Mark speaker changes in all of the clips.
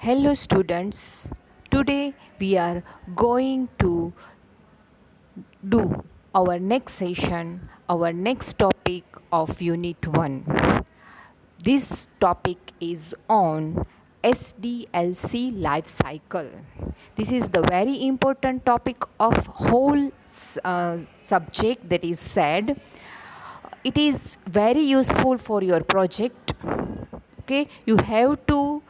Speaker 1: Hello students, today we are going to do our next session, our next topic of Unit 1. This topic is on SDLC life cycle. This is the very important topic of whole subject that is said. It is very useful for your project. Okay, you have to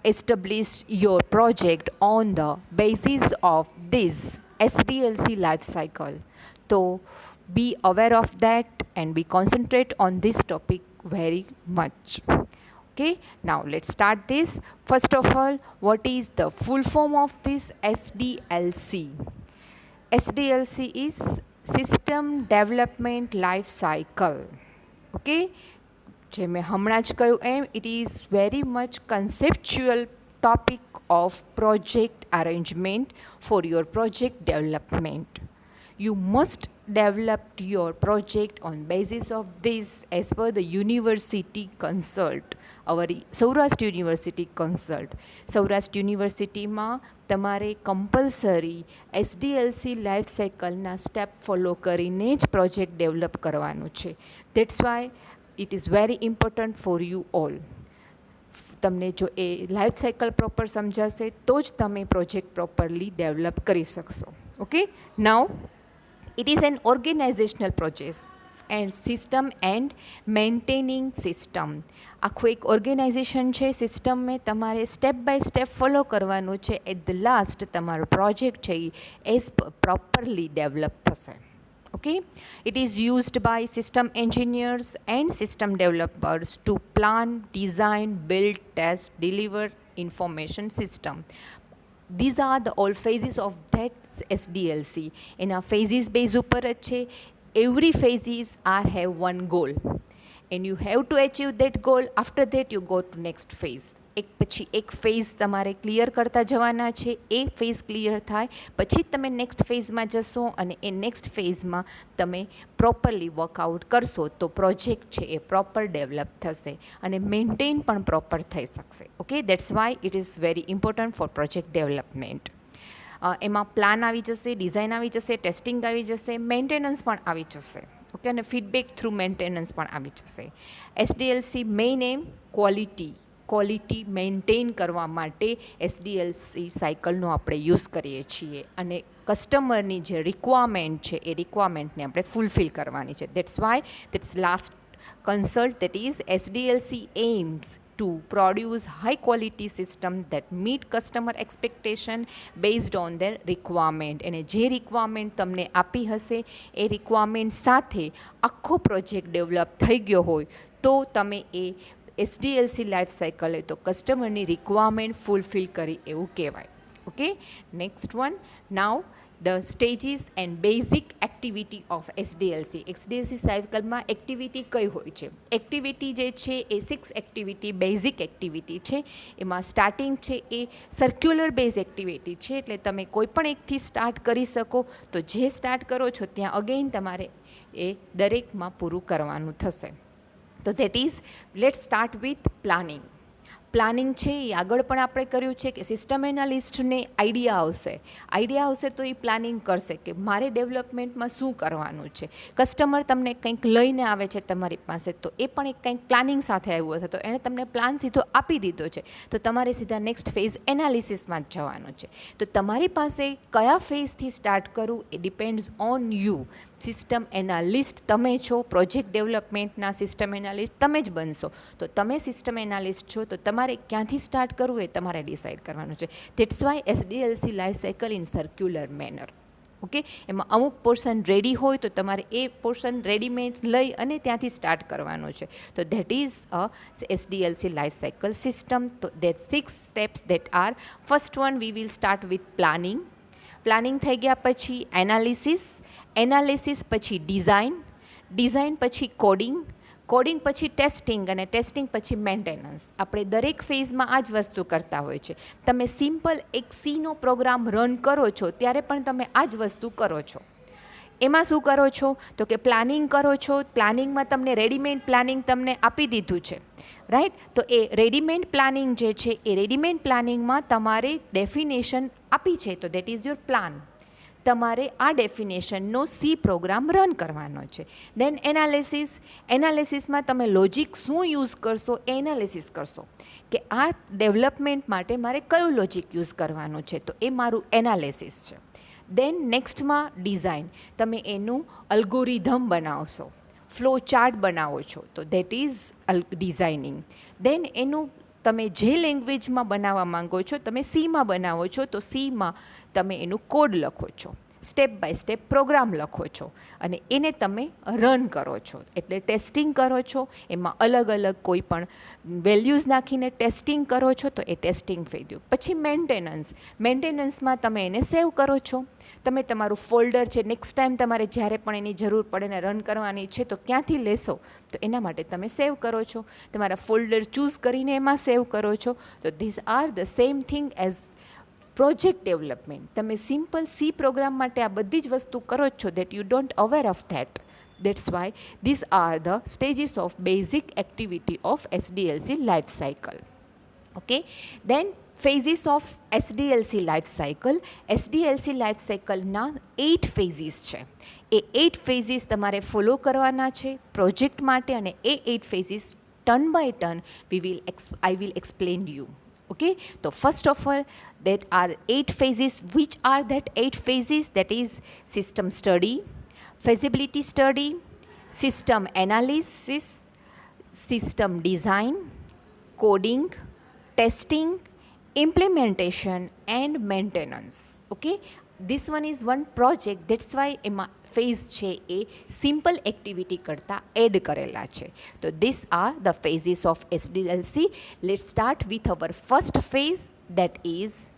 Speaker 1: establish your project on the basis of this SDLC life cycle. So be aware of that and we concentrate on this topic very much. Okay, now let's start this. First of all, what is the full form of this SDLC? SDLC is System Development Life Cycle. Okay, જે મેં હમણાં જ કહ્યું એમ it is very much conceptual topic of project arrangement for your project development. You must develop your project on basis of this as per the university consult. our Saurashtra university consult. Saurashtra યુનિવર્સિટીમાં તમારે compulsory એસડીએલસી life સાયકલના step follow કરીને જ project develop કરવાનું છે. That's Y it is very important for you all. તમને જો એ life cycle proper સમજાશે તો જ તમે પ્રોજેક્ટ પ્રોપરલી ડેવલપ કરી શકશો. Okay, now it is an organizational process and system and maintaining system. આખું એક ઓર્ગેનાઇઝેશન છે, સિસ્ટમ મેં તમારે સ્ટેપ બાય સ્ટેપ ફોલો કરવાનું છે. એટ ધ લાસ્ટ તમારો પ્રોજેક્ટ છે એ પ્રોપરલી ડેવલપ થશે. Okay, it is used by system engineers and system developers to plan, design, build, test, deliver information system. These are the all phases of that SDLC. એના phases base ઉપર જ છે. Every phases have one goal and you have to achieve that goal. After that you go to next phase. એક પછી એક phase તમારે clear કરતા જવાના છે. એ ફેઝ ક્લિયર થાય પછી તમે નેક્સ્ટ ફેઝમાં જશો અને એ નેક્સ્ટ ફેઝમાં તમે પ્રોપરલી વર્કઆઉટ કરશો તો પ્રોજેક્ટ છે એ પ્રોપર ડેવલપ થશે અને મેન્ટેન પણ પ્રોપર થઈ શકશે. Okay, that's Y it is very important for project development. એમાં પ્લાન આવી જશે, ડિઝાઇન આવી જશે, ટેસ્ટિંગ આવી જશે, મેન્ટેનન્સ પણ આવી જશે. ઓકે, અને ફીડબેક થ્રુ મેન્ટેનન્સ પણ આવી જશે. એસડીએલસી મેઇન એમ ક્વોલિટી મેન્ટેન કરવા માટે એસડીએલસી સાયકલનો આપણે યુઝ કરીએ છીએ અને કસ્ટમરની જે રિક્વાયરમેન્ટ છે એ રિક્વાયરમેન્ટને આપણે ફૂલફિલ કરવાની છે. That's Y that's last consult, that is SDLC aims to produce high quality system that meet customer expectation based on their requirement. અને જે રિક્વાયરમેન્ટ તમને આપી હશે એ રિક્વાયરમેન્ટ સાથે આખો પ્રોજેક્ટ ડેવલપ થઈ ગયો હોય તો તમે એ એસડીએલસી લાઈફ સાયકલ તો કસ્ટમરની રિક્વાયરમેન્ટ ફૂલફિલ કરી એવું કહેવાય. Okay, next one. Now the stages and basic activity of SDLC. SDLC સાયકલમાં એક્ટિવિટી કઈ હોય છે? એક્ટિવિટી જે છે એ 6 એક્ટિવિટી બેઝિક એક્ટિવિટી છે. એમાં સ્ટાર્ટિંગ છે એ સર્ક્યુલર બેઝ એક્ટિવિટી છે, એટલે તમે કોઈ પણ એકથી સ્ટાર્ટ કરી શકો. તો જે સ્ટાર્ટ કરો છો ત્યાં અગેઇન તમારે એ દરેકમાં પૂરું કરવાનું થશે. તો that is let's start with planning. Planning છે એ આગળ પણ આપણે કર્યું છે કે સિસ્ટમ એનાલિસ્ટને આઈડિયા આવશે તો એ પ્લાનિંગ કરશે કે મારે ડેવલપમેન્ટમાં શું કરવાનું છે. કસ્ટમર તમને કંઈક લઈને આવે છે તમારી પાસે તો એ પણ એક કંઈક પ્લાનિંગ સાથે આવ્યું હશે તો એણે તમને પ્લાન સીધો આપી દીધો છે તો તમારે સીધા નેક્સ્ટ ફેઝ એનાલિસિસમાં જ જવાનું છે. તો તમારી પાસે કયા ફેઝથી સ્ટાર્ટ કરવું એ depends on you. System analyst તમે છો, પ્રોજેક્ટ ડેવલપમેન્ટના સિસ્ટમ એનાલિસ્ટ તમે જ બનશો. તો તમે સિસ્ટમ એનાલિસ્ટ છો તો તમારે ક્યાંથી સ્ટાર્ટ કરવું એ તમારે ડિસાઇડ કરવાનું છે. That's why SDLC life cycle in circular manner. Okay, એમાં અમુક પોર્શન રેડી હોય તો તમારે એ પોર્શન રેડીમેડ લઈ અને ત્યાંથી સ્ટાર્ટ કરવાનું છે. તો that is a SDLC life cycle system. તો that 6 steps that are. First one we will start with planning. Planning થઈ ગયા પછી એનાલિસિસ પછી ડિઝાઇન પછી કોડિંગ પછી ટેસ્ટિંગ અને ટેસ્ટિંગ પછી મેન્ટેનન્સ. આપણે દરેક ફેઝમાં આ જ વસ્તુ કરતા હોય છે. તમે સિમ્પલ એક સીનો પ્રોગ્રામ રન કરો છો ત્યારે પણ તમે આ જ વસ્તુ કરો છો. એમાં શું કરો છો તો કે પ્લાનિંગ કરો છો. પ્લાનિંગમાં તમને રેડીમેડ પ્લાનિંગ તમને આપી દીધું છે, રાઈટ. તો એ રેડીમેડ પ્લાનિંગ જે છે એ રેડીમેડ પ્લાનિંગમાં તમારે ડેફિનેશન આપી છે, તો દેટ ઇઝ યોર પ્લાન. તમારે આ ડેફિનેશનનો સી પ્રોગ્રામ રન કરવાનો છે. દેન એનાલિસિસમાં તમે લોજિક શું યુઝ કરશો એ એનાલિસિસ કરશો કે આ ડેવલપમેન્ટ માટે મારે કયું લોજિક યુઝ કરવાનું છે, તો એ મારું એનાલિસિસ છે. દેન નેક્સ્ટમાં ડિઝાઇન, તમે એનું અલ્ગોરિધમ બનાવશો, ફ્લો ચાર્ટ બનાવો છો, તો દેટ ઇઝ ડિઝાઇનિંગ. દેન એનું તમે જે લેંગ્વેજમાં બનાવવા માંગો છો, તમે સીમાં બનાવો છો તો સીમાં તમે એનું કોડ લખો છો, સ્ટેપ બાય સ્ટેપ પ્રોગ્રામ લખો છો અને એને તમે રન કરો છો, એટલે ટેસ્ટિંગ કરો છો. એમાં અલગ અલગ કોઈ પણ વેલ્યુઝ નાખીને ટેસ્ટિંગ કરો છો, તો એ ટેસ્ટિંગ થઈ ગયું. પછી મેન્ટેનન્સમાં તમે એને સેવ કરો છો. તમે તમારું ફોલ્ડર છે, નેક્સ્ટ ટાઈમ તમારે જ્યારે પણ એની જરૂર પડે ને રન કરવાની છે તો ક્યાંથી લેશો, તો એના માટે તમે સેવ કરો છો. તમારા ફોલ્ડર ચૂઝ કરીને એમાં સેવ કરો છો. તો this are the same thing as project development. તમે સિમ્પલ સી પ્રોગ્રામ માટે આ બધી જ વસ્તુ કરો જ છો, that you don't aware of that. That's why these are the stages of basic activity of SDLC life cycle. Okay, then phases of SDLC life cycle. SDLC life cycle ના 8 phases છે. એ 8 phases તમારે follow કરવાના છે project માટે, અને એ 8 phases turn by turn I will explain you. Okay, so first of all, there are 8 phases. Which are that 8 phases? That is system study, feasibility study, system analysis, system design, coding, testing, implementation and maintenance. Okay, this one is one project, that's why એમાં phase છે એ simple activity કરતાં add કરેલા છે. તો these are the phases of SDLC. Let's start with our first phase, that is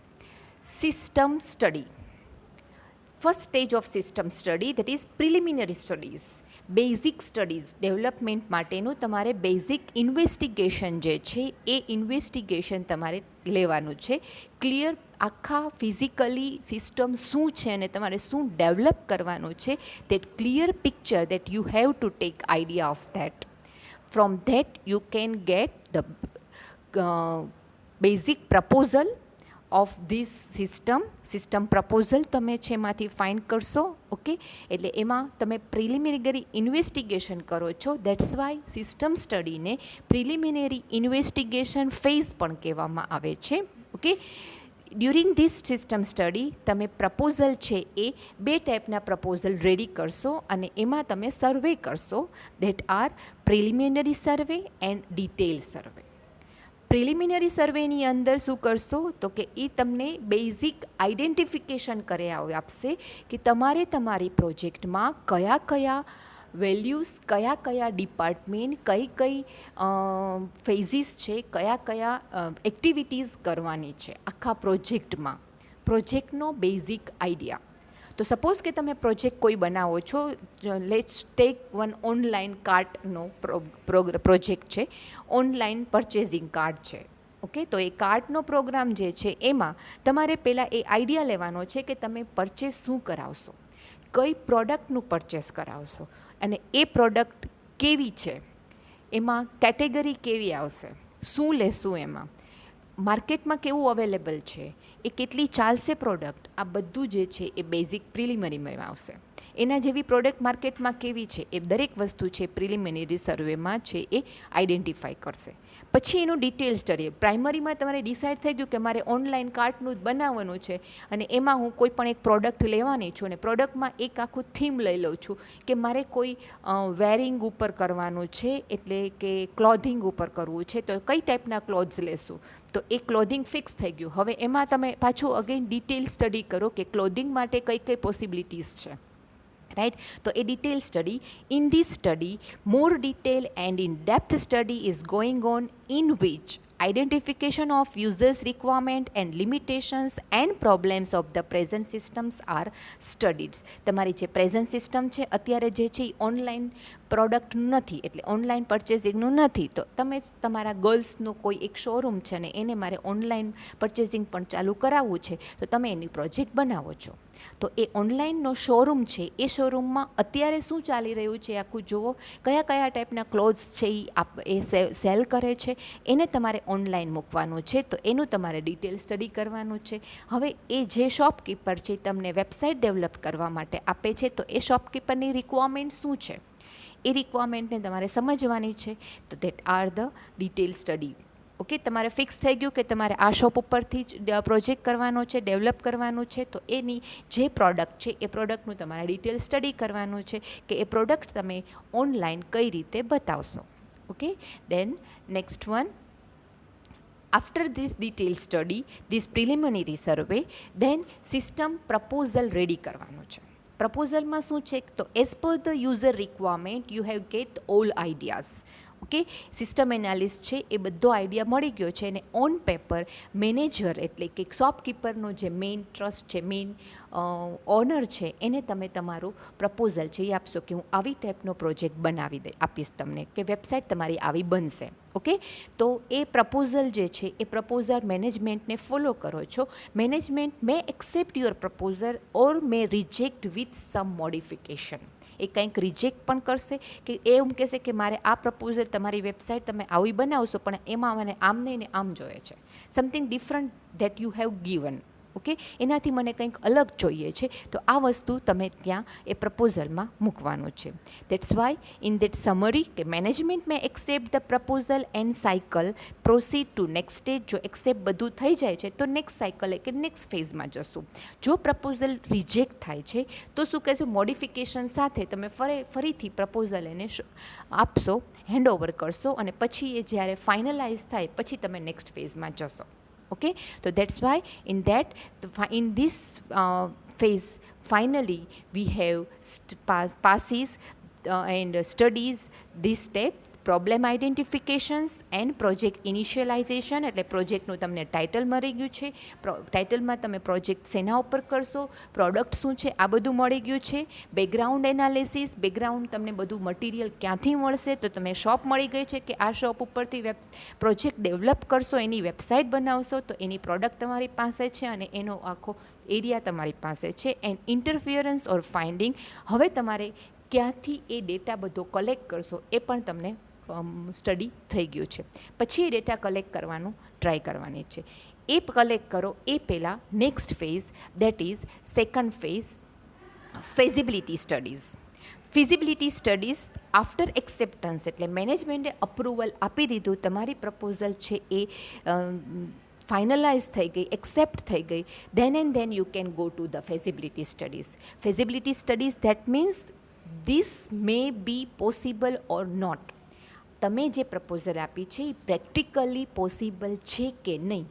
Speaker 1: system study. First stage of system study, that is preliminary studies. Basic studies development માટેનું તમારે basic investigation જે છે એ investigation તમારે લેવાનું છે. Clear આખા physically system શું છે અને તમારે શું ડેવલપ કરવાનું છે, that clear picture that you have to take idea of that. From that you can get the basic proposal of this system proposal તમે છે એમાંથી ફાઇન્ડ કરશો. ઓકે, એટલે એમાં તમે પ્રિલિમિનરી ઇન્વેસ્ટિગેશન કરો છો. દેટ્સ વાય સિસ્ટમ સ્ટડીને પ્રિલિમિનરી ઇન્વેસ્ટિગેશન ફેઝ પણ કહેવામાં આવે છે. Okay, during this system study તમે પ્રપોઝલ છે એ 2 ટાઈપના પ્રપોઝલ રેડી કરશો અને એમાં તમે સર્વે કરશો. That R preliminary survey and detail survey. Preliminary સર્વેની અંદર શું કરશો તો કે એ તમને બેઝિક આઈડેન્ટિફિકેશન કરે આપશે કે તમારે તમારી પ્રોજેક્ટમાં કયા કયા વેલ્યુઝ, કયા કયા ડિપાર્ટમેન્ટ, કઈ ફેઝિસ છે, કયા કયા એક્ટિવિટીઝ કરવાની છે આખા પ્રોજેક્ટમાં. પ્રોજેક્ટનો બેઝિક આઈડિયા. તો સપોઝ કે તમે પ્રોજેક્ટ કોઈ બનાવો છો, લેટ્સ ટેક વન ઓનલાઈન કાર્ટનો પ્રોજેક્ટ છે, ઓનલાઈન પરચેઝિંગ કાર્ટ છે. ઓકે, તો એ કાર્ટનો પ્રોગ્રામ જે છે એમાં તમારે પહેલાં એ આઈડિયા લેવાનો છે કે તમે પરચેસ શું કરાવશો, કઈ પ્રોડક્ટનું પરચેસ કરાવશો અને એ પ્રોડક્ટ કેવી છે, એમાં કેટેગરી કેવી આવશે, શું લેશું, એમાં માર્કેટમાં કેવું અવેલેબલ છે, એ કેટલી ચાલશે પ્રોડક્ટ, આ બધું જે છે એ બેઝિક પ્રિલિમિનરીમાં આવશે. એના જેવી પ્રોડક્ટ માર્કેટમાં કેવી છે એ દરેક વસ્તુ છે પ્રિલિમિનરી સર્વેમાં છે એ આઈડેન્ટિફાઈ કરશે. પછી એનું ડિટેલ સ્ટડી. પ્રાઇમરીમાં તમારે ડિસાઇડ થઈ ગયું કે મારે ઓનલાઈન કાર્ટનું જ બનાવવાનું છે અને એમાં હું કોઈ પણ એક પ્રોડક્ટ લેવાની છું અને પ્રોડક્ટમાં એક આખું થીમ લઈ લઉં છું કે મારે કોઈ વેરિંગ ઉપર કરવાનું છે, એટલે કે ક્લોધિંગ ઉપર કરવું છે, તો કઈ ટાઈપના ક્લોથ્સ લેશું, તો એ ક્લોધિંગ ફિક્સ થઈ ગયું. હવે એમાં તમે પાછું અગેન ડિટેલ સ્ટડી કરો કે ક્લોધિંગ માટે કઈ કઈ પોસિબિલિટીઝ છે, right? So a detailed study. In this study, more detail and in-depth study is going on, in which identification of users' requirement and limitations and problems of the present systems are studied. તમારી જે present system છે અત્યારે જે છે એ online product નથી, એટલે online પરચેઝિંગનું નથી, તો તમે તમારા ગર્લ્સનું કોઈ એક શોરૂમ છે ને એને મારે ઓનલાઈન પરચેઝિંગ પણ ચાલુ કરાવવું છે, તો તમે એની પ્રોજેક્ટ બનાવો છો. તો એ ઓનલાઈનનો શોરૂમ છે, એ શોરૂમમાં અત્યારે શું ચાલી રહ્યું છે આખું જુઓ, કયા કયા ટાઈપના ક્લોથ્સ છે એ સેલ કરે છે, એને તમારે ઓનલાઈન મૂકવાનું છે. તો એનું તમારે ડિટેલ સ્ટડી કરવાનું છે. હવે એ જે શોપકીપર છે તમને વેબસાઇટ ડેવલપ કરવા માટે આપે છે, તો એ શોપકીપરની રિક્વાયરમેન્ટ શું છે એ રિક્વાયરમેન્ટને તમારે સમજવાની છે. તો that are the detail study. Okay, તમારે ફિક્સ થઈ ગયું કે તમારે આ શોપ ઉપરથી જ પ્રોજેક્ટ કરવાનો છે, ડેવલપ કરવાનું છે. તો એની જે પ્રોડક્ટ છે એ પ્રોડક્ટનું તમારે ડિટેલ સ્ટડી કરવાનું છે કે એ પ્રોડક્ટ તમે ઓનલાઈન કઈ રીતે બતાવશો. Okay, then next one, after this detailed study, this preliminary survey, then system proposal ready કરવાનું છે. પ્રપોઝલમાં શું છે તો as per the user requirement you have get all ideas. Okay, system analyst છે એ બધો આઈડિયા મળી ગયો છે, અને ઓન પેપર મેનેજર એટલે કે શોપકીપરનો જે મેઇન ટ્રસ્ટ છે, મેઇન ઓનર છે, એને તમે તમારું પ્રપોઝલ છે એ આપશો કે હું આવી ટાઈપનો પ્રોજેક્ટ બનાવી આપીશ તમને, કે વેબસાઇટ તમારી આવી બનશે. ઓકે, તો એ પ્રપોઝલ જે છે એ પ્રપોઝલ મેનેજમેન્ટને ફોલો કરો છો. Management may accept your proposal or may reject with some modification. એ કંઈક રિજેક્ટ પણ કરશે કે એ એમ કહેશે કે મારે આ પ્રપોઝલ તમારી વેબસાઇટ તમે આવી બનાવશો પણ એમાં મને આમ નહીં ને આમ જોઈએ છે, something different that you have given. Okay, એનાથી મને કંઈક અલગ જોઈએ છે. તો આ વસ્તુ તમે ત્યાં એ પ્રપોઝલમાં મૂકવાનું છે. That's why in that summary કે management may accept the proposal and cycle proceed to next stage. જો એક્સેપ્ટ બધું થઈ જાય છે તો નેક્સ્ટ સાયકલ કે નેક્સ્ટ ફેઝમાં જશું. જો પ્રપોઝલ રિજેક્ટ થાય છે તો શું કહેશું, મોડિફિકેશન સાથે તમે ફરીથી પ્રપોઝલ એને આપશો, હેન્ડઓવર કરશો, અને પછી એ જ્યારે ફાઇનલાઇઝ થાય પછી તમે નેક્સ્ટ ફેઝમાં જશો. Okay, so that's why in this phase finally we have passes and studies this step, problem identifications and project initialization. એટલે પ્રોજેક્ટનું તમને ટાઇટલ મળી ગયું છે, ટાઇટલમાં તમે પ્રોજેક્ટ શેના ઉપર કરશો, પ્રોડક્ટ શું છે આ બધું મળી ગયું છે. બેકગ્રાઉન્ડ એનાલિસિસ, બેકગ્રાઉન્ડ તમને બધું મટીરિયલ ક્યાંથી મળશે, તો તમે શોપ મળી ગઈ છે કે આ શોપ ઉપરથી પ્રોજેક્ટ ડેવલપ કરશો, એની વેબસાઇટ બનાવશો, તો એની પ્રોડક્ટ તમારી પાસે છે અને એનો આખો એરિયા તમારી પાસે છે. એન્ડ ઇન્ટરફિયરન્સ ઓર ફાઇન્ડિંગ, હવે તમારે ક્યાંથી એ ડેટા બધો કલેક્ટ કરશો એ પણ તમને સ્ટડી થઈ ગયું છે. પછી એ ડેટા કલેક્ટ કરવાનું ટ્રાય કરવાની છે. એ કલેક્ટ કરો એ પહેલાં next phase, that is second phase, feasibility studies. Feasibility studies after acceptance, એટલે મેનેજમેન્ટે અપ્રુવલ આપી દીધું, તમારી પ્રપોઝલ છે એ ફાઇનલાઇઝ થઈ ગઈ, એક્સેપ્ટ થઈ ગઈ, then you can go to the feasibility studies. Feasibility studies, that means this may be possible or not. તમે જે પ્રપોઝલ આપી છે એ પ્રેક્ટિકલી પોસિબલ છે કે નહીં,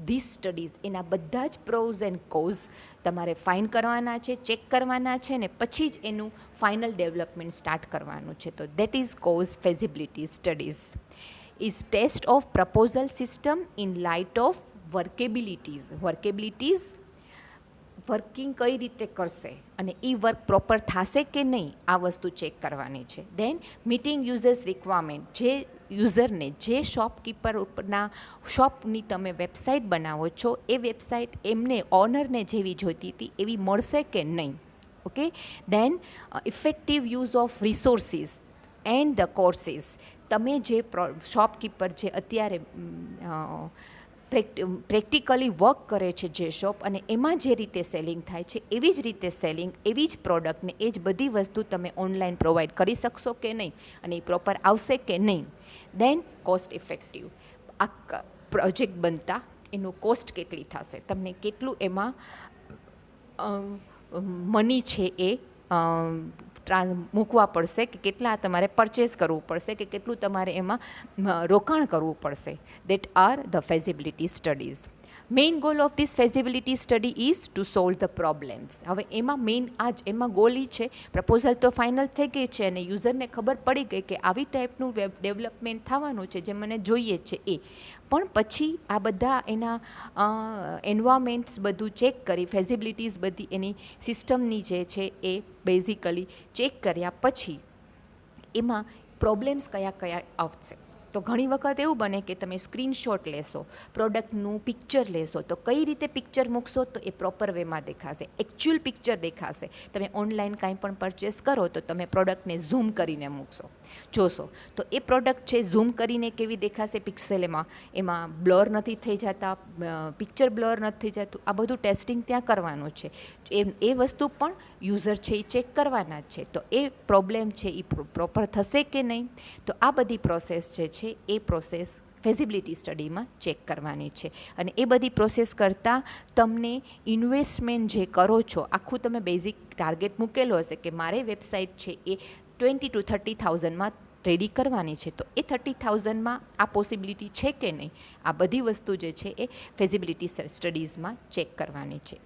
Speaker 1: ધીસ સ્ટડીઝ, એના બધા જ પ્રોઝ એન્ડ કોઝ તમારે ફાઇન કરવાના છે, ચેક કરવાના છે, ને પછી જ એનું ફાઇનલ ડેવલપમેન્ટ સ્ટાર્ટ કરવાનું છે. તો that is cause feasibility studies. Is test of proposal system in light of workabilities, working કઈ રીતે કરશે અને એ વર્ક પ્રોપર થશે કે નહીં, આ વસ્તુ ચેક કરવાની છે. દેન મીટિંગ યુઝર્સ રિક્વાયરમેન્ટ, જે યુઝરને, જે શોપકીપર ઉપરના શોપની તમે વેબસાઇટ બનાવો છો એ વેબસાઇટ એમને ઓનરને જેવી જોઈતી હતી એવી મળશે કે નહીં. Okay, then effective use of resources and the courses. તમે જે શોપકીપર જે અત્યારે પ્રેક્ટિકલી વર્ક કરે છે જે શોપ, અને એમાં જે રીતે સેલિંગ થાય છે એવી જ રીતે સેલિંગ, એવી જ પ્રોડક્ટને એ જ બધી વસ્તુ તમે ઓનલાઈન પ્રોવાઈડ કરી શકશો કે નહીં, અને એ પ્રોપર આવશે કે નહીં. દેન કોસ્ટ ઇફેક્ટિવ, આ પ્રોજેક્ટ બનતા એનું કોસ્ટ કેટલી થશે, તમને કેટલું એમાં મની છે એ મૂકવા પડશે, કે કેટલા તમારે પરચેસ કરવું પડશે, કે કેટલું તમારે એમાં રોકાણ કરવું પડશે. That are the feasibility studies. Main goal of this feasibility study is to solve the problems. હવે એમાં મેઇન એમાં ગોલ એ છે, પ્રપોઝલ તો ફાઇનલ થઈ ગઈ છે અને યુઝરને ખબર પડી ગઈ કે આવી ટાઈપનું વેબ ડેવલપમેન્ટ થવાનું છે જે મને જોઈએ છે એ, પણ પછી આ બધા એના એન્વાયરમેન્ટ્સ બધું ચેક કરી, ફેઝિબિલિટીઝ બધી એની સિસ્ટમની જે છે એ બેઝિકલી ચેક કર્યા પછી એમાં પ્રોબ્લેમ્સ કયા કયા આવશે. તો ઘણી વખત એવું બને કે તમે સ્ક્રીનશોટ લેશો, પ્રોડક્ટનું પિક્ચર લેશો, તો કઈ રીતે પિક્ચર મૂકશો તો એ પ્રોપર વેમાં દેખાશે, એકચ્યુઅલ પિક્ચર દેખાશે. તમે ઓનલાઈન કાંઈ પણ પરચેસ કરો તો તમે પ્રોડક્ટને ઝૂમ કરીને મૂકશો, જોશો તો એ પ્રોડક્ટ છે ઝૂમ કરીને કેવી દેખાશે પિક્સેલમાં, એમાં બ્લર નથી થઈ જતા, પિક્ચર બ્લર નથી થઈ જતું. આ બધું ટેસ્ટિંગ ત્યાં કરવાનું છે. એ વસ્તુ પણ યુઝર છે એ ચેક કરવાના જ છે. તો એ પ્રોબ્લેમ છે એ પ્રોપર થશે કે નહીં, તો આ બધી પ્રોસેસ જે છે એ પ્રોસેસ ફેઝિબિલિટી સ્ટડીમાં ચેક કરવાની છે. અને એ બધી પ્રોસેસ કરતાં તમને ઇન્વેસ્ટમેન્ટ જે કરો છો, આખું તમે બેઝિક ટાર્ગેટ મૂકેલો હશે કે મારે વેબસાઇટ છે એ 20,000 to 30,000માં રેડી કરવાની છે, તો એ 30,000માં આ પોસિબિલિટી છે કે નહીં, આ બધી વસ્તુ જે છે એ ફેઝિબિલિટી સ્ટડીઝમાં ચેક કરવાની છે.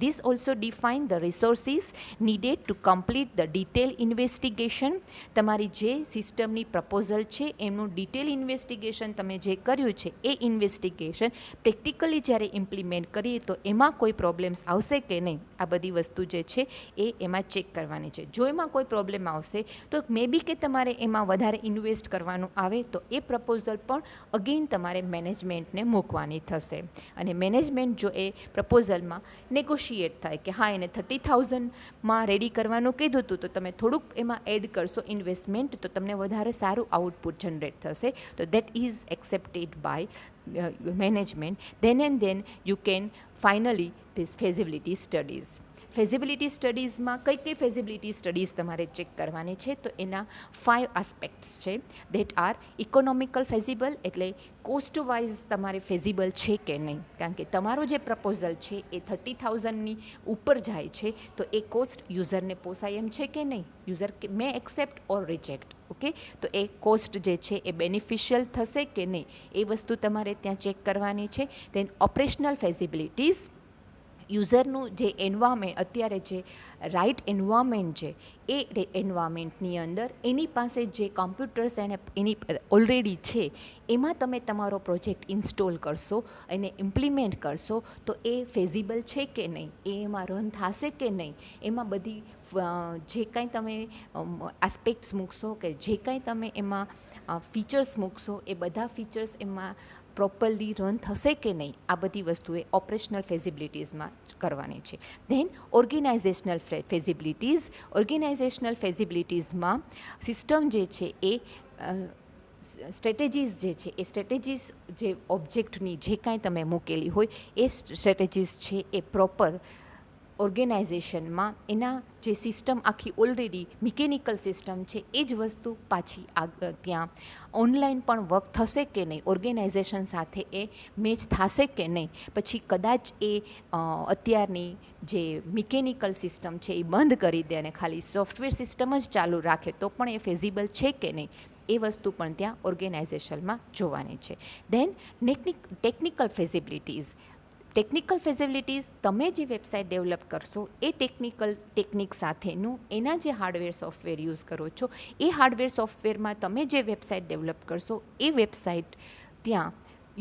Speaker 1: This also define the resources needed to complete the detail investigation. તમારી જે સિસ્ટમની પ્રપોઝલ છે એમનું ડિટેલ ઇન્વેસ્ટિગેશન તમે જે કર્યું છે એ ઇન્વેસ્ટિગેશન પ્રેક્ટિકલી જ્યારે ઇમ્પ્લિમેન્ટ કરીએ તો એમાં કોઈ પ્રોબ્લેમ્સ આવશે કે નહીં, આ બધી વસ્તુ જે છે એ એમાં ચેક કરવાની છે. જો એમાં કોઈ પ્રોબ્લેમ આવશે તો મે બી કે તમારે એમાં વધારે ઇન્વેસ્ટ કરવાનું આવે તો એ પ્રપોઝલ પણ અગેન તમારે મેનેજમેન્ટને મૂકવાની થશે. અને મેનેજમેન્ટ જો એ પ્રપોઝલમાં નેગોશિએટ થાય કે હા એને 30,000માં રેડી કરવાનું કીધું હતું તો તમે થોડુંક એમાં એડ કરશો ઇન્વેસ્ટમેન્ટ તો તમને વધારે સારું આઉટપુટ જનરેટ થશે, તો that is accepted by management, then and then you can finally this feasibility studies. ફેઝિબિલિટી સ્ટડીઝમાં કઈ કઈ ફેઝિબિલિટી સ્ટડીઝ તમારે ચેક કરવાની છે, તો એના 5 આસ્પેક્ટ્સ છે. દેટ આર ઇકોનોમિકલ ફેઝિબલ, એટલે કોસ્ટ વાઇઝ તમારે ફેઝિબલ છે કે નહીં, કારણ કે તમારો જે પ્રપોઝલ છે એ 30,000ની ઉપર જાય છે તો એ કોસ્ટ યુઝરને પોસાય એમ છે કે નહીં, યુઝર મે એક્સેપ્ટ ઓર રિજેક્ટ. ઓકે, તો એ કોસ્ટ જે છે એ બેનિફિશિયલ થશે કે નહીં એ વસ્તુ તમારે ત્યાં ચેક કરવાની છે. દેન ઓપરેશનલ ફેઝિબિલિટીઝ, યુઝરનું જે એન્વાયરમેન્ટ, અત્યારે જે રાઇટ એન્વાયરમેન્ટ છે એ એન્વાયરમેન્ટની અંદર એની પાસે જે કોમ્પ્યુટર્સ એની ઓલરેડી છે એમાં તમે તમારો પ્રોજેક્ટ ઇન્સ્ટોલ કરશો અને ઇમ્પ્લિમેન્ટ કરશો તો એ ફેઝિબલ છે કે નહીં, એ એમાં રન થશે કે નહીં, એમાં બધી જે કાંઈ તમે આસ્પેક્ટ્સ મૂકશો કે જે કાંઈ તમે એમાં ફીચર્સ મૂકશો એ બધા ફીચર્સ એમાં પ્રોપરલી રન થશે કે નહીં, આ બધી વસ્તુ એ ઓપરેશનલ ફેઝિબિલિટીઝમાં કરવાની છે. ધેન ઓર્ગેનાઇઝેશનલ ફેઝિબિલિટીઝ, ઓર્ગેનાઇઝેશનલ ફેઝિબિલિટીઝમાં સિસ્ટમ જે છે એ સ્ટ્રેટેજીસ જે છે એ સ્ટ્રેટેજીસ જે ઓબ્જેક્ટની જે કાંઈ તમે મૂકેલી હોય એ સ્ટ્રેટેજીસ છે એ પ્રોપર ઓર્ગેનાઇઝેશનમાં એના જે સિસ્ટમ આખી ઓલરેડી મિકેનિકલ સિસ્ટમ છે એ જ વસ્તુ પાછી ત્યાં ઓનલાઈન પણ વર્ક થશે કે નહીં, ઓર્ગેનાઇઝેશન સાથે એ મેચ થશે કે નહીં, પછી કદાચ એ અત્યારની જે મિકેનિકલ સિસ્ટમ છે એ બંધ કરી દે અને ખાલી સોફ્ટવેર સિસ્ટમ જ ચાલુ રાખે તો પણ એ ફેઝિબલ છે કે નહીં, એ વસ્તુ પણ ત્યાં ઓર્ગેનાઇઝેશનમાં જોવાની છે. દેન ટેકનિકલ ફેઝિબિલિટીઝ, ટેકનિકલ ફેઝિબિલિટીઝ તમે જે વેબસાઇટ ડેવલપ કરશો એ ટેકનિક સાથેનું એના જે હાર્ડવેર સોફ્ટવેર યુઝ કરો છો એ હાર્ડવેર સોફ્ટવેરમાં તમે જે વેબસાઇટ ડેવલપ કરશો એ વેબસાઇટ ત્યાં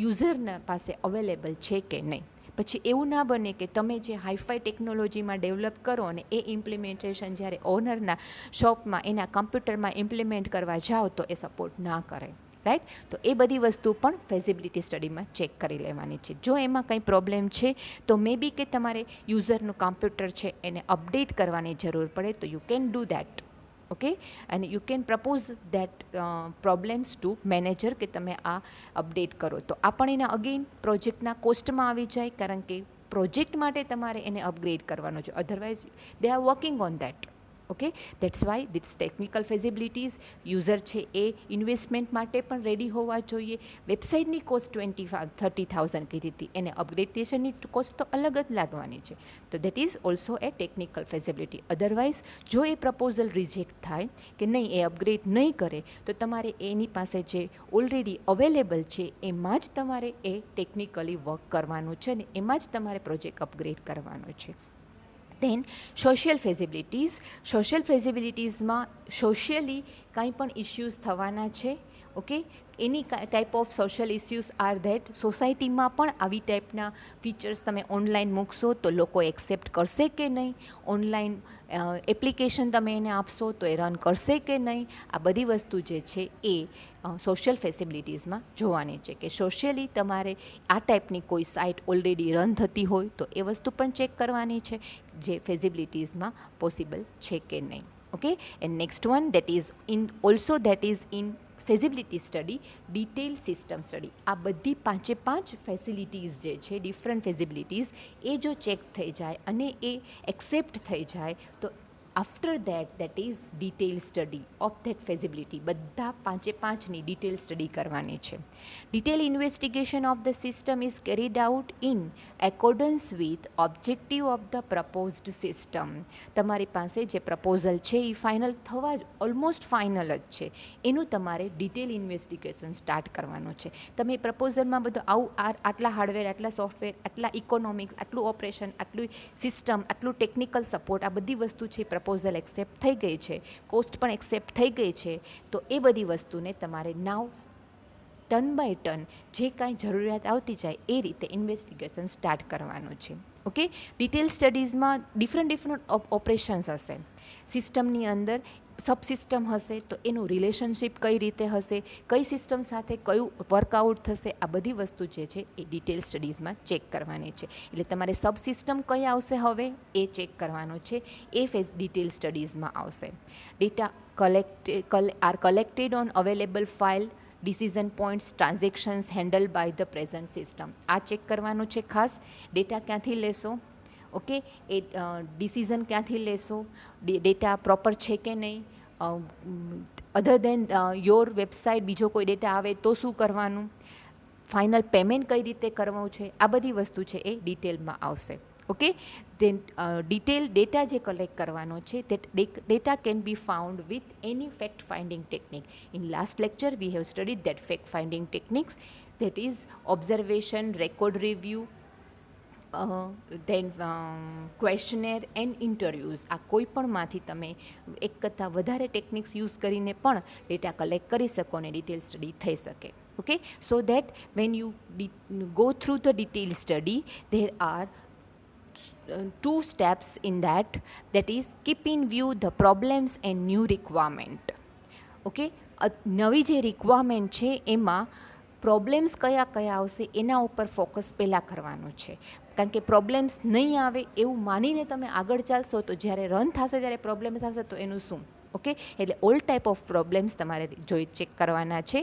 Speaker 1: યુઝરના પાસે અવેલેબલ છે કે નહીં. પછી એવું ના બને કે તમે જે હાઈફાઈ ટેકનોલોજીમાં ડેવલપ કરો અને એ ઇમ્પ્લિમેન્ટેશન જ્યારે ઓનરના શોપમાં એના કમ્પ્યુટરમાં ઇમ્પ્લિમેન્ટ કરવા જાઓ તો એ સપોર્ટ ના કરે, રાઈટ. તો એ બધી વસ્તુ પણ ફેઝિબિલિટી સ્ટડીમાં ચેક કરી લેવાની છે. જો એમાં કંઈ પ્રોબ્લેમ છે તો મે બી કે તમારે યુઝરનું કમ્પ્યુટર છે એને અપડેટ કરવાની જરૂર પડે તો you can do that. Okay, અને you can propose that problems to manager કે તમે આ અપડેટ કરો. તો આ પણ એના અગેન પ્રોજેક્ટના કોસ્ટમાં આવી જાય, કારણ કે પ્રોજેક્ટ માટે તમારે એને અપગ્રેડ કરવાનો છે, otherwise they are working on that. Okay, that's why this technical feasibilities, user છે એ ઇન્વેસ્ટમેન્ટ માટે પણ રેડી હોવા જોઈએ. વેબસાઇટની કોસ્ટ 30,000 કીધી હતી, એને અપગ્રેડેશનની કોસ્ટ તો અલગ જ લાગવાની છે, તો that is also a technical feasibility. Otherwise જો એ પ્રપોઝલ રિજેક્ટ થાય કે નહીં એ અપગ્રેડ નહીં કરે તો તમારે એની પાસે જે ઓલરેડી અવેલેબલ છે એમાં જ તમારે એ ટેકનિકલી વર્ક કરવાનું છે ને એમાં જ તમારે પ્રોજેક્ટ અપગ્રેડ કરવાનો છે. દેન સોશિયલ ફેઝિબિલિટીઝ, સોશિયલ ફેઝિબિલિટીઝમાં સોશિયલી કાંઈ પણ ઇશ્યુઝ થવાના છે okay, any type of social issues are that સોસાયટીમાં પણ આવી ટાઈપના ફીચર્સ તમે ઓનલાઈન મૂકશો તો લોકો એક્સેપ્ટ કરશે કે નહીં, ઓનલાઈન એપ્લિકેશન તમે એને આપશો તો એ રન કરશે કે નહીં. આ બધી વસ્તુ જે છે એ સોશિયલ ફેસિબિલિટીઝમાં જોવાની છે કે સોશિયલી તમારે આ ટાઈપની કોઈ સાઇટ ઓલરેડી રન થતી હોય તો એ વસ્તુ પણ ચેક કરવાની છે જે ફેસિબિલિટીઝમાં પોસિબલ છે કે નહીં. Okay, and next one that is in also that is in feasibility study, detail system study. આ બધી પાંચે પાંચ ફેસિલિટીઝ જે છે ડિફરન્ટ ફેઝિબિલિટીઝ એ જો ચેક થઈ જાય અને એ એક્સેપ્ટ થઈ જાય તો after that is detail study of that feasibility. બધા પાંચે પાંચની ડિટેલ સ્ટડી કરવાની છે. Detail investigation of the system is carried out in accordance with objective of the proposed system. તમારી પાસે જે પ્રપોઝલ છે એ ફાઇનલ થવા જ ઓલમોસ્ટ ફાઇનલ જ છે, એનું તમારે ડિટેલ ઇન્વેસ્ટિગેશન સ્ટાર્ટ કરવાનું છે. તમે પ્રપોઝલમાં બધું આટલા હાર્ડવેર, આટલા સોફ્ટવેર, આટલા ઇકોનોમિક્સ, આટલું ઓપરેશન, આટલું સિસ્ટમ, આટલું ટેકનિકલ સપોર્ટ, આ બધી વસ્તુ છે પ્રપોઝલ એક્સેપ્ટ થઈ ગઈ છે, કોસ્ટ પણ એક્સેપ્ટ થઈ ગઈ છે, તો એ બધી વસ્તુને તમારે નાવ ટર્ન બાય ટર્ન જે કાંઈ જરૂરિયાત આવતી જાય એ રીતે ઇન્વેસ્ટિગેશન સ્ટાર્ટ કરવાનું છે. ઓકે, ડિટેલ સ્ટડીઝમાં ડિફરન્ટ ઓપરેશન્સ હશે. સિસ્ટમની અંદર સબસિસ્ટમ હશે તો એનું રિલેશનશિપ કઈ રીતે હશે, કઈ સિસ્ટમ સાથે કયું વર્કઆઉટ થશે, આ બધી વસ્તુ જે છે એ ડિટેલ સ્ટડીઝમાં ચેક કરવાની છે. એટલે તમારે સબસિસ્ટમ કઈ આવશે હવે એ ચેક કરવાનું છે, એ ડિટેલ સ્ટડીઝમાં આવશે. Data collected on available file, decision points, transactions handle by the present system. આ ચેક કરવાનું છે ખાસ. ડેટા ક્યાંથી લેશો, ઓકે, એ ડિસિઝન ક્યાંથી લેશો, ડેટા પ્રોપર છે કે નહીં, અધર દેન યોર વેબસાઇટ બીજો કોઈ ડેટા આવે તો શું કરવાનું, ફાઇનલ પેમેન્ટ કઈ રીતે કરવું છે, આ બધી વસ્તુ છે એ ડિટેલમાં આવશે. ઓકે, દેન ડિટેલ ડેટા જે કલેક્ટ કરવાનો છે that data can be found with any fact finding technique. In last lecture we have studied that fact finding techniques, that is observation, record review, then questionnaire and interviews. આ કોઈ પણમાંથી તમે એક કરતાં વધારે techniques use કરીને પણ data collect કરી શકો અને ડિટેલ સ્ટડી થઈ શકે. Okay, so that when you go through the detail study there are two steps in that is keep in view the problems and new requirement. Okay, નવી જે requirement છે એમાં problems કયા કયા આવશે એના ઉપર ફોકસ પહેલાં કરવાનું છે. કારણ કે પ્રોબ્લેમ્સ નહીં આવે એવું માનીને તમે આગળ ચાલશો તો જ્યારે રન થશે ત્યારે પ્રોબ્લેમ્સ આવશે તો એનું શું. ઓકે, એટલે ઓલ ટાઈપ ઓફ પ્રોબ્લેમ્સ તમારે જોઈ ચેક કરવાના છે.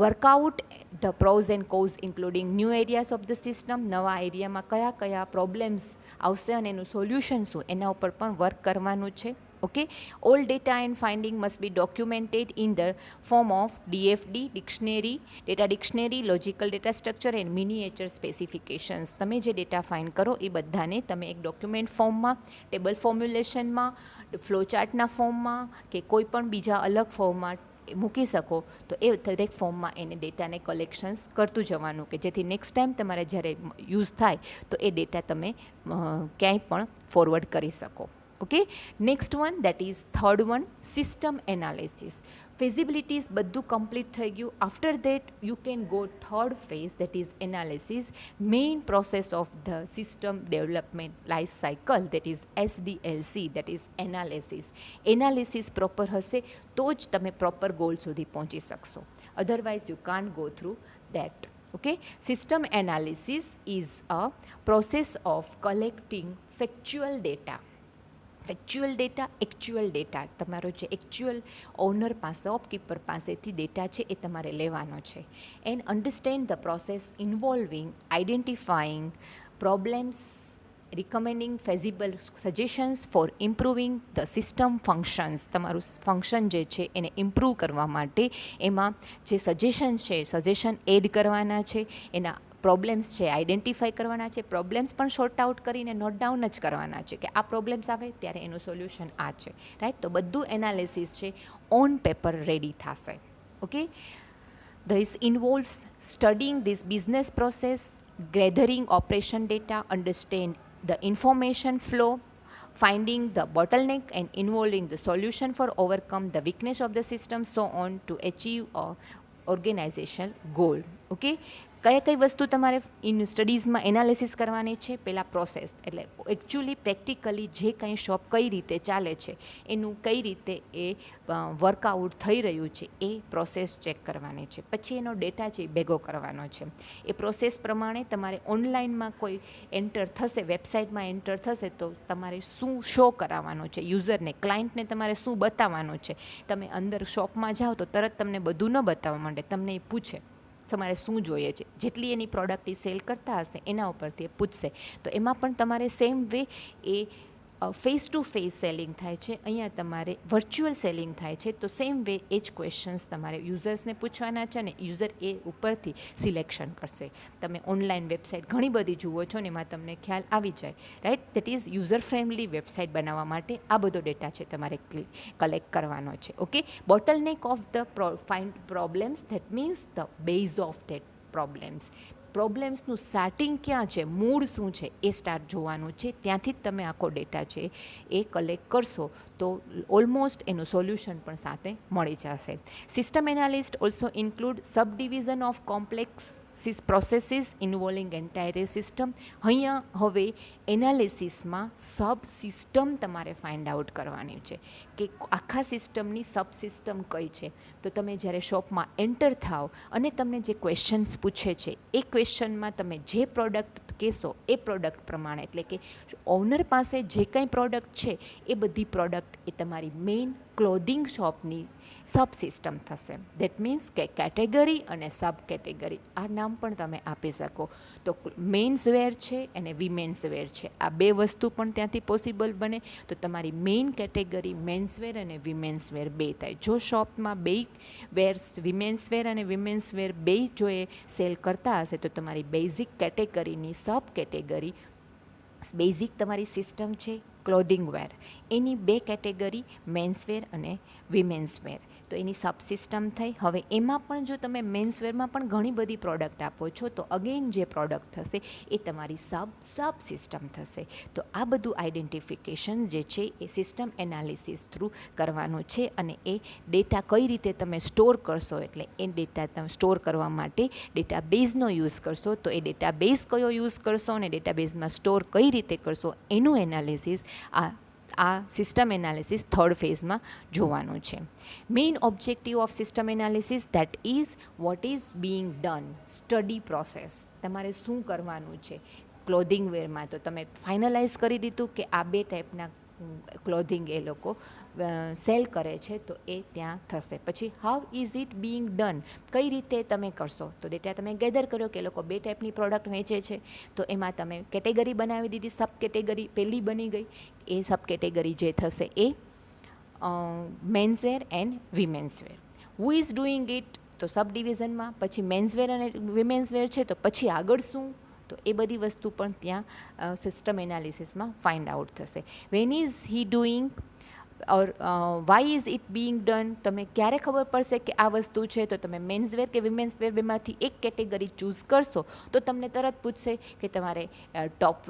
Speaker 1: Workout the pros and cause including new areas of the system. નવા એરિયામાં કયા કયા પ્રોબ્લેમ્સ આવશે અને એનું સોલ્યુશન શું એના ઉપર પણ વર્ક કરવાનું છે. Okay, all data and finding must be documented in the form of DFD, dictionary, data dictionary, logical data structure and miniature specifications. તમે જે ડેટા ફાઇન્ડ કરો એ બધાને તમે એક ડોક્યુમેન્ટ ફોર્મમાં, ટેબલ ફોર્મ્યુલેશનમાં, ફ્લો ચાર્ટના ફોર્મમાં કે કોઈ પણ બીજા અલગ ફોર્મમાં મૂકી શકો તો એ દરેક ફોર્મમાં એને ડેટાને કલેક્શન્સ કરતું જવાનું કે જેથી નેક્સ્ટ ટાઈમ તમારે જ્યારે યુઝ થાય તો એ ડેટા તમે ક્યાંય પણ ફોરવર્ડ કરી શકો. Okay, next one that is third one, system analysis. Feasibilities બધું કમ્પ્લીટ થઈ ગયું. After that you can go third phase that is analysis, main process of the system development life cycle that is SDLC, that is analysis. Analysis proper હશે તો જ તમે proper goal સુધી પહોંચી શકશો, otherwise you can't go through that. Okay, system analysis is a process of collecting factual data. Factual data, actual data, તમારો જે actual honour પાસે, ઓપકીપર પાસેથી ડેટા છે એ તમારે લેવાનો છે. And understand the process involving identifying problems, recommending feasible suggestions for improving the system functions. તમારું function જે છે એને ઇમ્પ્રૂવ કરવા માટે એમાં જે સજેશન છે, સજેશન એડ કરવાના છે, એના પ્રોબ્લેમ્સ છે આઈડેન્ટિફાઈ કરવાના છે, પ્રોબ્લેમ્સ પણ શોર્ટ આઉટ કરીને નોટ ડાઉન જ કરવાના છે કે આ પ્રોબ્લેમ્સ આવે ત્યારે એનું સોલ્યુશન આ છે, રાઈટ. તો બધું એનાલિસિસ છે ઓન પેપર રેડી થશે. Okay, this ઇન્વોલ્વ્સ studying this business process, gathering operation data, understand the information flow, finding the bottleneck and involving the solution for overcome the weakness of the system, so on, to achieve a organisational goal. Okay, કઈ વસ્તુ તમારે સ્ટડીઝમાં analysis કરવાની છે? પહેલાં process, એટલે actually practically જે કંઈ shop કઈ રીતે ચાલે છે, એનું કઈ રીતે એ વર્કઆઉટ થઈ રહ્યું છે એ પ્રોસેસ ચેક કરવાની છે. પછી એનો ડેટા છે એ ભેગો કરવાનો છે. એ પ્રોસેસ પ્રમાણે તમારે ઓનલાઈનમાં કોઈ એન્ટર થશે, વેબસાઇટમાં એન્ટર થશે તો તમારે શું શો કરાવવાનું છે યુઝરને, ક્લાયન્ટને તમારે શું બતાવવાનું છે. તમે અંદર શોપમાં જાઓ તો તરત તમને બધું ન બતાવવા માંડે, તમને એ પૂછે તમારે શું જોઈએ છે. જેટલી એની પ્રોડક્ટ એ સેલ કરતા હશે એના ઉપરથી એ પૂછશે. તો એમાં પણ તમારે સેમ વે એ ફેસ ટુ ફેસ સેલિંગ થાય છે, અહીંયા તમારે વર્ચ્યુઅલ સેલિંગ થાય છે. તો સેમ વે એ જ ક્વેશ્ચન્સ તમારે યુઝર્સને પૂછવાના છે અને યુઝર એ ઉપરથી સિલેક્શન કરશે. તમે ઓનલાઈન વેબસાઇટ ઘણી બધી જુઓ છો ને એમાં તમને ખ્યાલ આવી જાય, right. That is user friendly website બનાવવા માટે આ બધો ડેટા છે તમારે કલેક્ટ કરવાનો છે. Okay, bottleneck of the find problems, that means the base of that પ્રોબ્લેમ્સનું સ્ટાર્ટિંગ ક્યાં છે, મૂળ શું છે એ સ્ટાર્ટ જોવાનું છે. ત્યાંથી જ તમે આખો ડેટા છે એ કલેક્ટ કરશો તો ઓલમોસ્ટ એનું સોલ્યુશન પણ સાથે મળી જશે. System analyst also include sub division of complex processes ઇન્વોલ્વિંગ entire system. અહીંયા હવે એનાલિસિસમાં સબ સિસ્ટમ તમારે ફાઇન્ડ આઉટ કરવાની છે કે આખા સિસ્ટમની સબ સિસ્ટમ કઈ છે. તો તમે જ્યારે શોપમાં એન્ટર થાઓ અને તમને જે ક્વેશ્ચન્સ પૂછે છે એ ક્વેશ્ચનમાં તમે જે પ્રોડક્ટ કહેશો એ પ્રોડક્ટ પ્રમાણે, એટલે કે ઓનર પાસે જે કંઈ પ્રોડક્ટ છે એ બધી પ્રોડક્ટ એ તમારી મેઇન ક્લોધિંગ શોપની સબ સિસ્ટમ થશે. દેટ મીન્સ કે કેટેગરી અને સબ કેટેગરી, આ નામ પણ તમે આપી શકો. તો મેન્સ વેર છે અને વિમેન્સ વેર છે, આ બે વસ્તુ પણ ત્યાંથી પોસિબલ બને. તો તમારી મેઇન કેટેગરી મેન્સ વેર અને વિમેન્સ વેર બે થાય. જો શોપમાં બે વેર્સ, વિમેન્સ વેર અને વિમેન્સ વેર બે જો એ સેલ કરતા હશે તો તમારી બેઝિક કેટેગરીની સબ કેટેગરી, બેઝિક તમારી સિસ્ટમ છે ક્લોધિંગ વેર, એની બે કેટેગરી મેન્સવેર અને વિમેન્સવેર, તો એની સબ સિસ્ટમ થઈ. હવે એમાં પણ જો તમે મેન્સવેરમાં પણ ઘણી બધી પ્રોડક્ટ આપો છો તો અગેન જે પ્રોડક્ટ થશે એ તમારી સબ સિસ્ટમ થશે. તો આ બધું આઈડેન્ટિફિકેશન જે છે એ સિસ્ટમ એનાલિસિસ થ્રુ કરવાનું છે. અને એ ડેટા કઈ રીતે તમે સ્ટોર કરશો, એટલે એ ડેટા તમે સ્ટોર કરવા માટે ડેટાબેઝનો યુઝ કરશો. તો એ ડેટાબેઝ કયો યુઝ કરશો અને ડેટાબેઝમાં સ્ટોર કઈ રીતે કરશો એનું એનાલિસિસ આ સિસ્ટમ એનાલિસિસ થર્ડ ફેઝમાં જોવાનું છે. Main objective of system analysis that is what is Bing done, study process. તમારે શું કરવાનું છે ક્લોધિંગ વેરમાં, તો તમે ફાઇનલાઇઝ કરી દીધું કે આ બે ટાઈપના ક્લોધિંગ એ લોકો સેલ કરે છે તો એ ત્યાં થશે. પછી how is it being done, કઈ રીતે તમે કરશો, તો ડેટા તમે ગેધર કર્યો કે લોકો બે ટાઈપની પ્રોડક્ટ વેચે છે તો એમાં તમે કેટેગરી બનાવી દીધી, સબ કેટેગરી પહેલી બની ગઈ. એ સબ કેટેગરી જે થશે એ menswear and womenswear. Who is doing it, તો સબ ડિવિઝનમાં. પછી મેન્સવેર અને વિમેન્સવેર છે તો પછી આગળ શું, તો એ બધી વસ્તુ પણ ત્યાં સિસ્ટમ એનાલિસિસમાં ફાઇન્ડ આઉટ થશે. When is he doing or why is it being done, તમને ક્યારે ખબર પડશે કે આ વસ્તુ છે, તો તમે મેન્સવેર કે વિમેન્સવેર બેમાંથી એક કેટેગરી ચૂઝ કરશો તો તમને તરત પૂછશે કે તમારે ટોપ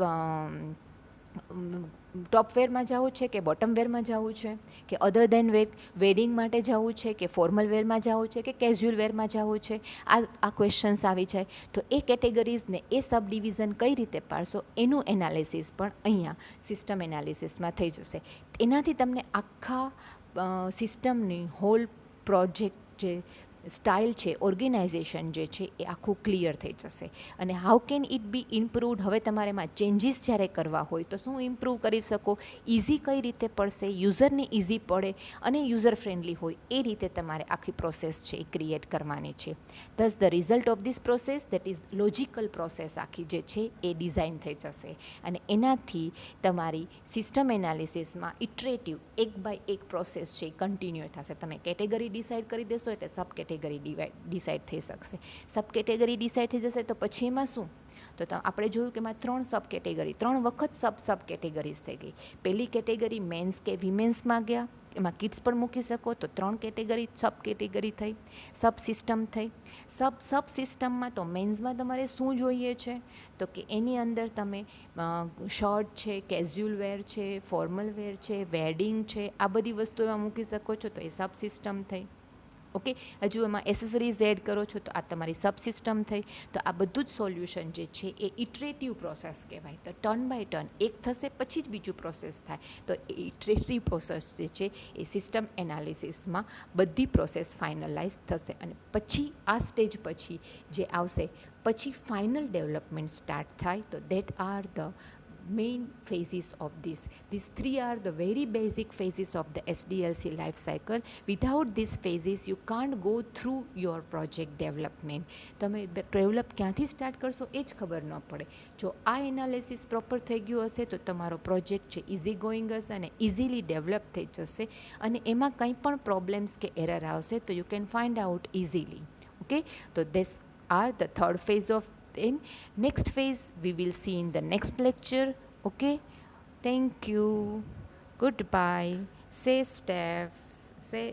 Speaker 1: વેરમાં જવું છે કે બોટમ વેરમાં જવું છે, કે અધર દેન વેડિંગ માટે જવું છે, કે ફોર્મલ વેરમાં જવું છે, કે કેઝ્યુઅલ વેરમાં જવું છે. આ ક્વેશ્ચન્સ આવી જાય તો એ કેટેગરીઝને એ સબ ડિવિઝન કઈ રીતે પાડશો એનું એનાલિસિસ પણ અહીંયા સિસ્ટમ એનાલિસિસમાં થઈ જશે. એનાથી તમને આખા સિસ્ટમની હોલ પ્રોજેક્ટ જે સ્ટાઇલ છે, ઓર્ગેનાઇઝેશન જે છે એ આખું ક્લિયર થઈ જશે. અને હાઉ કેન ઇટ બી ઇમ્પ્રૂવડ, હવે તમારે એમાં ચેન્જીસ જ્યારે કરવા હોય તો શું ઇમ્પ્રૂવ કરી શકો, ઇઝી કઈ રીતે પડશે, યુઝરને ઇઝી પડે અને યુઝર ફ્રેન્ડલી હોય એ રીતે તમારે આખી પ્રોસેસ છે એ ક્રિએટ કરવાની છે. This the result of this process that is logical process આખી જે છે એ ડિઝાઇન થઈ જશે. અને એનાથી તમારી સિસ્ટમ એનાલિસિસમાં ઇટરેટિવ એક બાય એક પ્રોસેસ છે એ કન્ટિન્યુ થશે. તમે કેટેગરી ડિસાઇડ કરી દેશો એટલે સબ કેટેગરી ડિસાઇડ થઈ શકશે. સબ કેટેગરી ડિસાઇડ થઈ જશે તો પછી એમાં શું, તો આપણે જોયું કે એમાં 3 સબ કેટેગરી 3 વખત સબ કેટેગરીઝ થઈ ગઈ. પહેલી કેટેગરી મેન્સ કે વિમેન્સમાં ગયા, એમાં કિડ્સ પણ મૂકી શકો તો 3 કેટેગરી સબ કેટેગરી થઈ, સબ સિસ્ટમ થઈ. સબ સિસ્ટમમાં તો મેન્સમાં તમારે શું જોઈએ છે, તો કે એની અંદર તમે શર્ટ છે, કેઝ્યુઅલ વેર છે, ફોર્મલ વેર છે, વેડિંગ છે, આ બધી વસ્તુ એમાં મૂકી શકો છો તો એ સબ સિસ્ટમ થઈ. ઓકે, હજુ એમાં એસેસરીઝ એડ કરો છો તો આ તમારી સબસિસ્ટમ થઈ. તો આ બધું જ સોલ્યુશન જે છે એ ઇટરેટિવ પ્રોસેસ કહેવાય. તો ટર્ન બાય ટર્ન એક થશે પછી જ બીજું પ્રોસેસ થાય. તો એ ઇટરેટિવ પ્રોસેસ જે છે એ સિસ્ટમ એનાલિસિસમાં બધી પ્રોસેસ ફાઇનલાઇઝ થશે અને પછી આ સ્ટેજ પછી જે આવશે પછી ફાઇનલ ડેવલપમેન્ટ સ્ટાર્ટ થાય. તો that are the main phases of this. These three are the very basic phases of the SDLC life cycle. Without these phases you can't go through your project development. તમે develop ક્યાંથી start કરશો એ જ ખબર ન પડે. જો આ analysis proper થઈ ગયું હશે તો તમારો પ્રોજેક્ટ છે ઇઝી ગોઈંગ હશે અને ઇઝીલી ડેવલપ થઈ જશે અને એમાં કંઈ પણ પ્રોબ્લેમ્સ કે એરર આવશે તો you can find out easily. Okay, તો this are the third phase of. In next phase we will see in the next lecture. Okay, thank you, goodbye, say Steph, say